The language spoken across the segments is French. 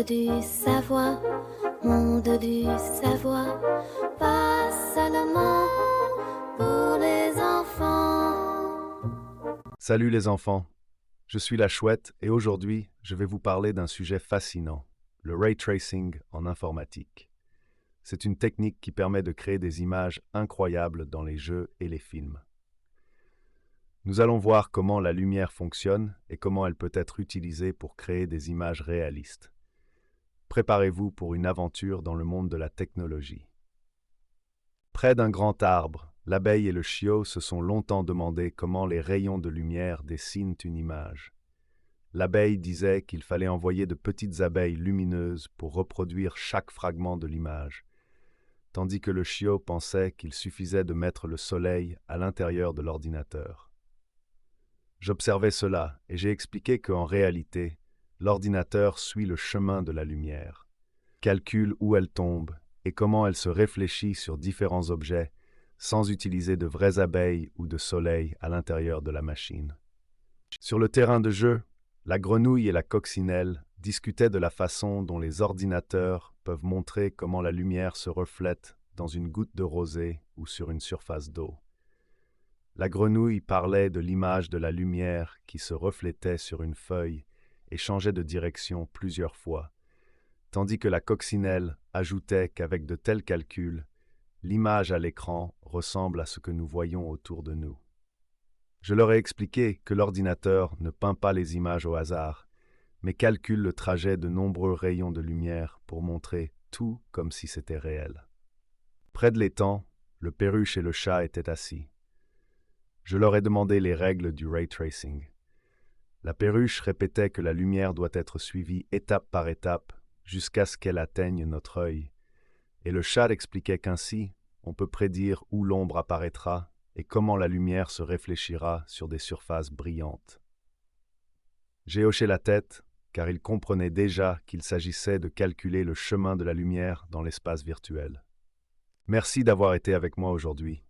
du savoir, monde du savoir, pas seulement pour les enfants. Salut les enfants, je suis la Chouette et aujourd'hui, je vais vous parler d'un sujet fascinant, le ray tracing en informatique. C'est une technique qui permet de créer des images incroyables dans les jeux et les films. Nous allons voir comment la lumière fonctionne et comment elle peut être utilisée pour créer des images réalistes. Préparez-vous pour une aventure dans le monde de la technologie. Près d'un grand arbre, l'abeille et le chiot se sont longtemps demandé comment les rayons de lumière dessinent une image. L'abeille disait qu'il fallait envoyer de petites abeilles lumineuses pour reproduire chaque fragment de l'image, tandis que le chiot pensait qu'il suffisait de mettre le soleil à l'intérieur de l'ordinateur. J'observais cela et j'ai expliqué qu'en réalité, l'ordinateur suit le chemin de la lumière, calcule où elle tombe et comment elle se réfléchit sur différents objets sans utiliser de vraies abeilles ou de soleil à l'intérieur de la machine. Sur le terrain de jeu, la grenouille et la coccinelle discutaient de la façon dont les ordinateurs peuvent montrer comment la lumière se reflète dans une goutte de rosée ou sur une surface d'eau. La grenouille parlait de l'image de la lumière qui se reflétait sur une feuille et changeait de direction plusieurs fois, tandis que la coccinelle ajoutait qu'avec de tels calculs, l'image à l'écran ressemble à ce que nous voyons autour de nous. Je leur ai expliqué que l'ordinateur ne peint pas les images au hasard, mais calcule le trajet de nombreux rayons de lumière pour montrer tout comme si c'était réel. Près de l'étang, le perruche et le chat étaient assis. Je leur ai demandé les règles du ray tracing. La perruche répétait que la lumière doit être suivie étape par étape jusqu'à ce qu'elle atteigne notre œil, et le chat expliquait qu'ainsi, on peut prédire où l'ombre apparaîtra et comment la lumière se réfléchira sur des surfaces brillantes. J'ai hoché la tête, car il comprenait déjà qu'il s'agissait de calculer le chemin de la lumière dans l'espace virtuel. Merci d'avoir été avec moi aujourd'hui.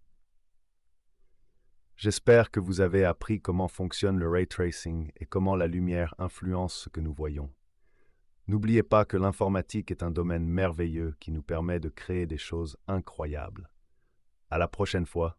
J'espère que vous avez appris comment fonctionne le ray tracing et comment la lumière influence ce que nous voyons. N'oubliez pas que l'informatique est un domaine merveilleux qui nous permet de créer des choses incroyables. À la prochaine fois.